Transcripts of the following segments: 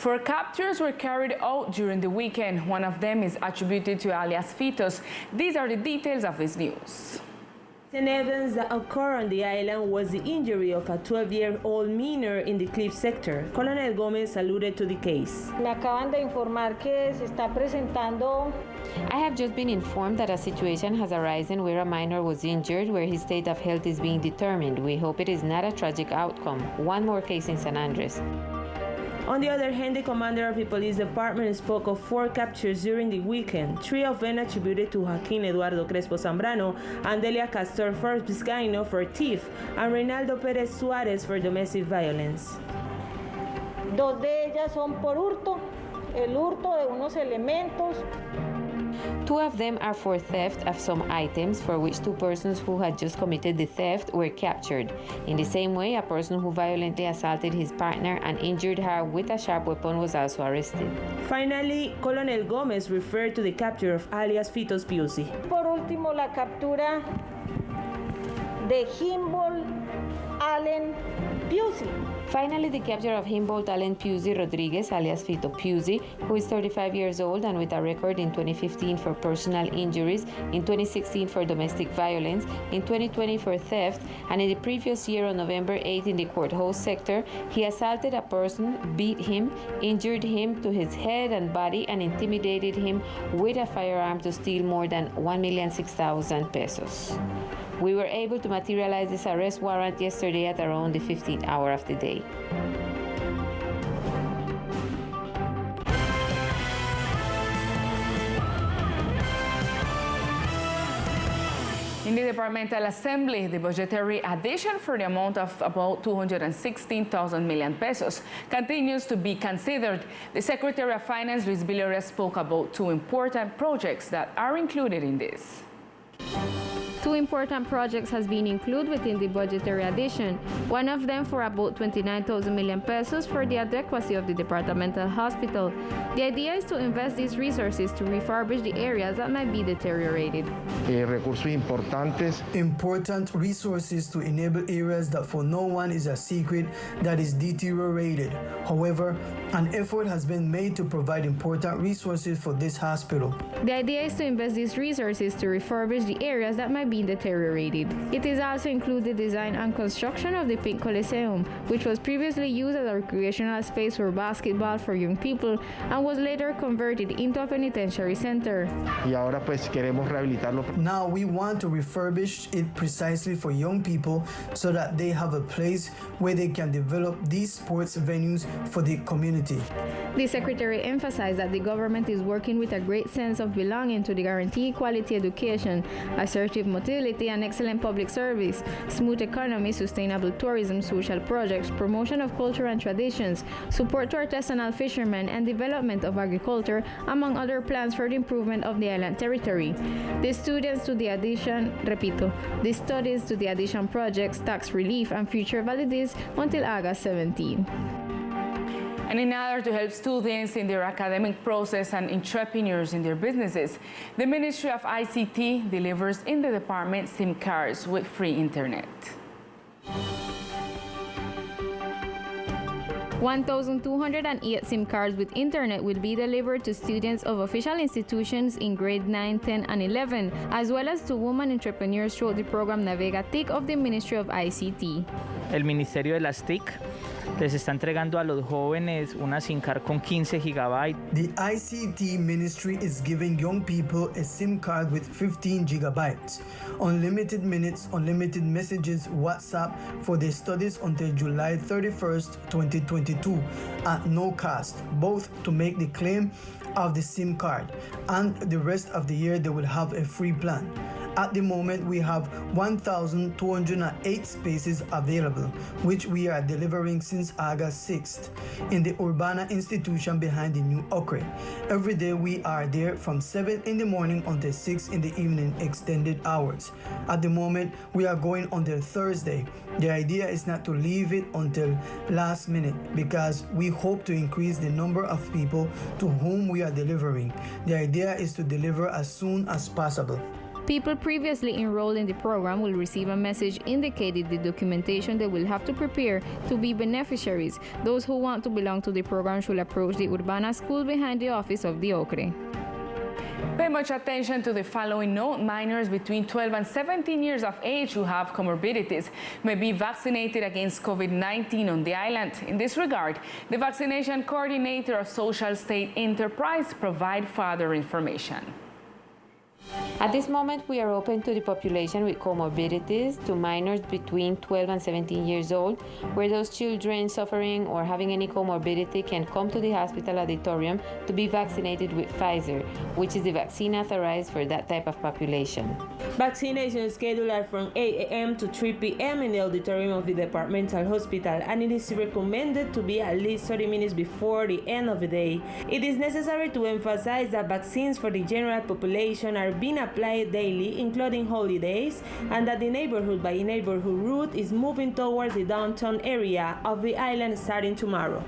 Four captures were carried out during the weekend. One of them is attributed to alias Fitos. These are the details of this news. An event that occurred on the island was the injury of a 12-year-old minor in the Cliff sector. Colonel Gomez alluded to the case. Me acaban de informar que se está presentando. I have just been informed that a situation has arisen where a minor was injured, where his state of health is being determined. We hope it is not a tragic outcome. One more case in San Andres. On the other hand, the commander of the police department spoke of 4 captures during the weekend, 3 of them attributed to Joaquín Eduardo Crespo Zambrano and Delia Castor Vizcaino for theft, and Reinaldo Pérez Suárez for domestic violence. 2 de ellas son por hurto, el hurto de unos elementos. 2 of them are for theft of some items, for which 2 persons who had just committed the theft were captured. In the same way, a person who violently assaulted his partner and injured her with a sharp weapon was also arrested. Finally, Colonel Gomez referred to the capture of alias Fitos Pusey. Por último, la captura de Humboldt Allen Pusey. Finally, the capture of Humboldt Allen Pusey Rodriguez, alias Fito Pusey, who is 35 years old and with a record in 2015 for personal injuries, in 2016 for domestic violence, in 2020 for theft, and in the previous year on November 8 in the courthouse sector, he assaulted a person, beat him, injured him to his head and body, and intimidated him with a firearm to steal more than 1,006,000 pesos. We were able to materialize this arrest warrant yesterday at around the 15th hour of the day. In the Departmental Assembly, the budgetary addition for the amount of about 216,000 million pesos continues to be considered. The Secretary of Finance, Luis Villarreal, spoke about 2 important projects that are included in this. 2 important projects has been included within the budgetary addition, one of them for about 29,000 million pesos for the adequacy of the departmental hospital. The idea is to invest these resources to refurbish the areas that might be deteriorated. Recursos importantes. Important resources to enable areas that for no one is a secret that is deteriorated. However, an effort has been made to provide important resources for this hospital. The idea is to invest these resources to refurbish the areas that might be deteriorated. It is also include the design and construction of the Pink Coliseum, which was previously used as a recreational space for basketball for young people and was later converted into a penitentiary center. Y ahora pues queremos rehabilitarlo. Now we want to refurbish it precisely for young people so that they have a place where they can develop these sports venues for the community. The Secretary emphasized that the government is working with a great sense of belonging to the guarantee quality education, assertive motility and excellent public service, smooth economy, sustainable tourism, social projects, promotion of culture and traditions, support to artisanal fishermen, and development of agriculture, among other plans for the improvement of the island territory. The studies to the addition projects, tax relief, and future validities until August 17. And in order to help students in their academic process and entrepreneurs in their businesses, the Ministry of ICT delivers in the department SIM cards with free internet. 1,208 SIM cards with internet will be delivered to students of official institutions in grade 9, 10, and 11, as well as to women entrepreneurs through the program Navega TIC of the Ministry of ICT. El Ministerio de las TIC les está entregando a los jóvenes una SIM card con 15 gigabytes. The ICT Ministry is giving young people a SIM card with 15 gigabytes, unlimited minutes, unlimited messages, WhatsApp for their studies until July 31st, 2022 at no cost, both to make the claim of the SIM card and the rest of the year they will have a free plan. At the moment, we have 1,208 spaces available, which we are delivering since August 6th in the Urbana institution behind the new Ocre. Every day we are there from 7 in the morning until 6 in the evening, extended hours. At the moment, we are going until Thursday. The idea is not to leave it until last minute because we hope to increase the number of people to whom we are delivering. The idea is to deliver as soon as possible. People previously enrolled in the program will receive a message indicating the documentation they will have to prepare to be beneficiaries. Those who want to belong to the program should approach the Urbana school behind the office of the OCRE. Pay much attention to the following note. Minors between 12 and 17 years of age who have comorbidities may be vaccinated against COVID-19 on the island. In this regard, the vaccination coordinator of Social State Enterprise provides further information. At this moment, we are open to the population with comorbidities, to minors between 12 and 17 years old, where those children suffering or having any comorbidity can come to the hospital auditorium to be vaccinated with Pfizer, which is the vaccine authorized for that type of population. Vaccination is scheduled from 8 a.m. to 3 p.m. in the auditorium of the departmental hospital, and it is recommended to be at least 30 minutes before the end of the day. It is necessary to emphasize that vaccines for the general population are being applied daily, including holidays, and that the neighborhood by neighborhood route is moving towards the downtown area of the island starting tomorrow.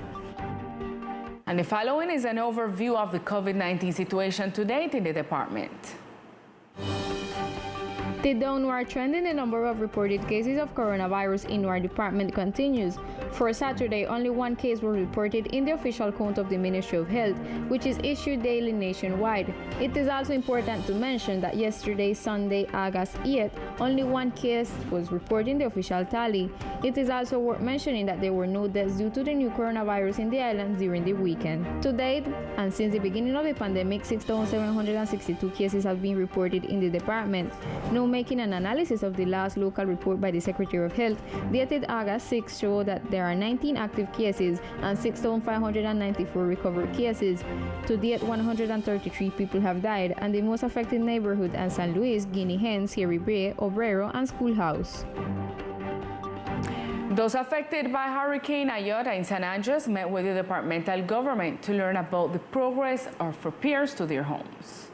And the following is an overview of the COVID-19 situation to date in the department. The downward trend in the number of reported cases of coronavirus in our department continues. For Saturday, only one case was reported in the official count of the Ministry of Health, which is issued daily nationwide. It is also important to mention that yesterday, Sunday, August 8th, only one case was reported in the official tally. It is also worth mentioning that there were no deaths due to the new coronavirus in the islands during the weekend. To date, and since the beginning of the pandemic, 6,762 cases have been reported in the department. Now, making an analysis of the last local report by the Secretary of Health, dated August 6, showed that there are 19 active cases and 6,594 recovered cases. To date, 133 people have died, and the most affected neighborhood in San Luis, Guinea Hens, Sierra Bay, Obrero, and Schoolhouse. Those affected by Hurricane Iota in San Andres met with the departmental government to learn about the progress of repairs to their homes.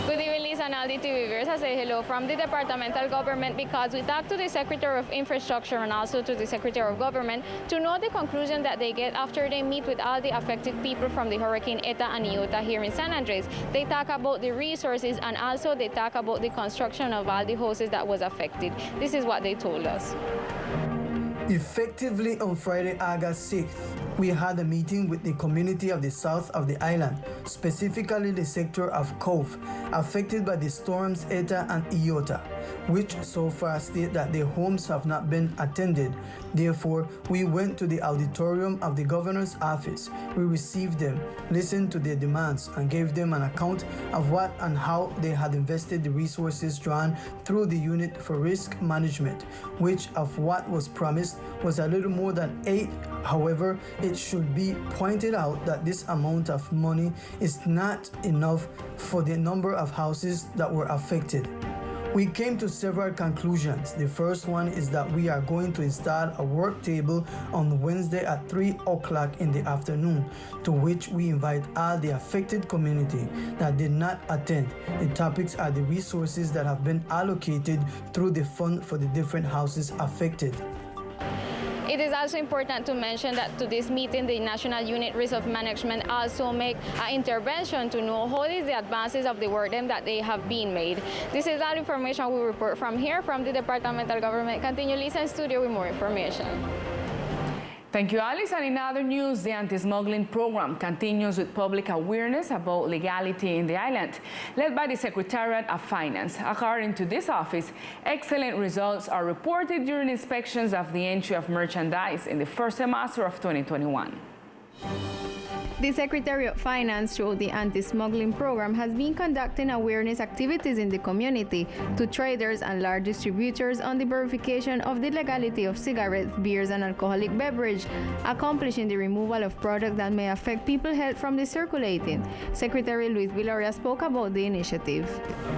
Good evening, Lisa and Aldi TV viewers. I say hello from the departmental government because we talked to the Secretary of Infrastructure and also to the Secretary of Government to know the conclusion that they get after they meet with all the affected people from the Hurricane Eta and Iota here in San Andres. They talk about the resources and also they talk about the construction of all the houses that was affected. This is what they told us. Effectively on Friday, August 6th, we had a meeting with the community of the south of the island, specifically the sector of Cove, affected by the storms Eta and Iota, which so far state that their homes have not been attended. Therefore, we went to the auditorium of the governor's office. We received them, listened to their demands, and gave them an account of what and how they had invested the resources drawn through the Unit for Risk Management, which of what was promised was a little more than 8. However, it should be pointed out that this amount of money is not enough for the number of houses that were affected. We came to several conclusions. The first one is that we are going to install a work table on Wednesday at 3 o'clock in the afternoon, to which we invite all the affected community that did not attend. The topics are the resources that have been allocated through the fund for the different houses affected. It is also important to mention that to this meeting, the National Unit Risk of Management also make an intervention to know how is the advances of the work that they have been made. This is all information we report from here, from the departmental government. Continue listening studio with more information. Thank you, Alice. And in other news, the anti-smuggling program continues with public awareness about legality in the island, led by the Secretariat of Finance. According to this office, excellent results are reported during inspections of the entry of merchandise in the first semester of 2021. The Secretary of Finance showed the anti-smuggling program has been conducting awareness activities in the community to traders and large distributors on the verification of the legality of cigarettes, beers, and alcoholic beverage, accomplishing the removal of products that may affect people's health from the circulating. Secretary Luis Viloria spoke about the initiative.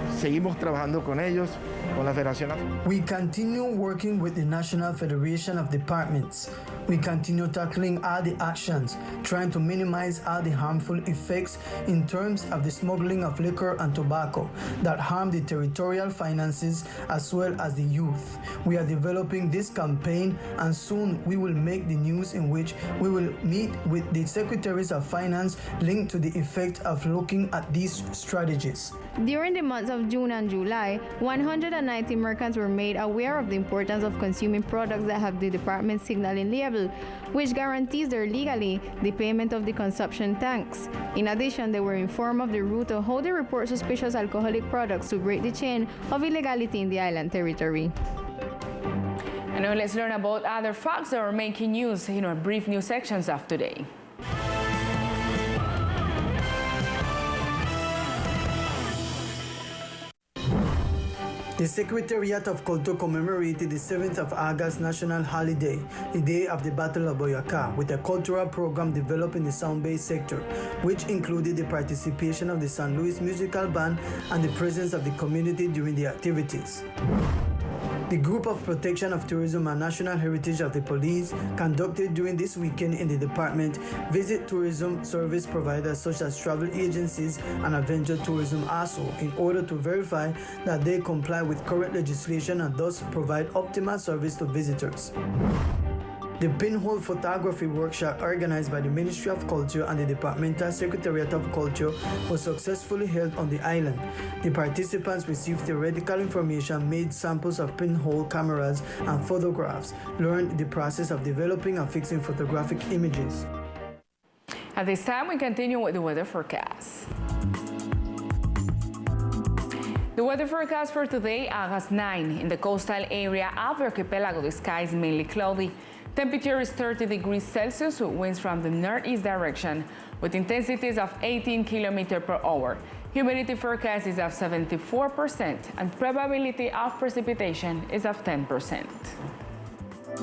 Seguimos trabajando con ellos, con la Federación. We continue working with the National Federation of Departments. We continue tackling all the actions, trying to minimize all the harmful effects in terms of the smuggling of liquor and tobacco that harm the territorial finances as well as the youth. We are developing this campaign, and soon we will make the news in which we will meet with the Secretaries of Finance linked to the effect of looking at these strategies. During the months of June and July, 190 merchants were made aware of the importance of consuming products that have the department signaling label, which guarantees their legally the payment of the consumption tax. In addition, they were informed of the route of how they report suspicious alcoholic products to break the chain of illegality in the island territory. And now let's learn about other facts that are making news in our brief news sections of today. The Secretariat of Culture commemorated the 7th of August national holiday, the day of the Battle of Boyacá, with a cultural program developed in the sound-based sector, which included the participation of the St. Louis Musical Band and the presence of the community during the activities. The Group of Protection of Tourism and National Heritage of the Police conducted during this weekend in the department visit tourism service providers such as travel agencies and adventure tourism also in order to verify that they comply with current legislation and thus provide optimal service to visitors. The pinhole photography workshop organized by the Ministry of Culture and the Departmental Secretariat of Culture was successfully held on the island. The participants received theoretical information, made samples of pinhole cameras and photographs, learned the process of developing and fixing photographic images. At this time, we continue with the weather forecast. The weather forecast for today, August 9. In the coastal area of the archipelago, the sky is mainly cloudy. Temperature is 30 degrees Celsius with winds from the northeast direction with intensities of 18 km per hour. Humidity forecast is of 74% and probability of precipitation is of 10%.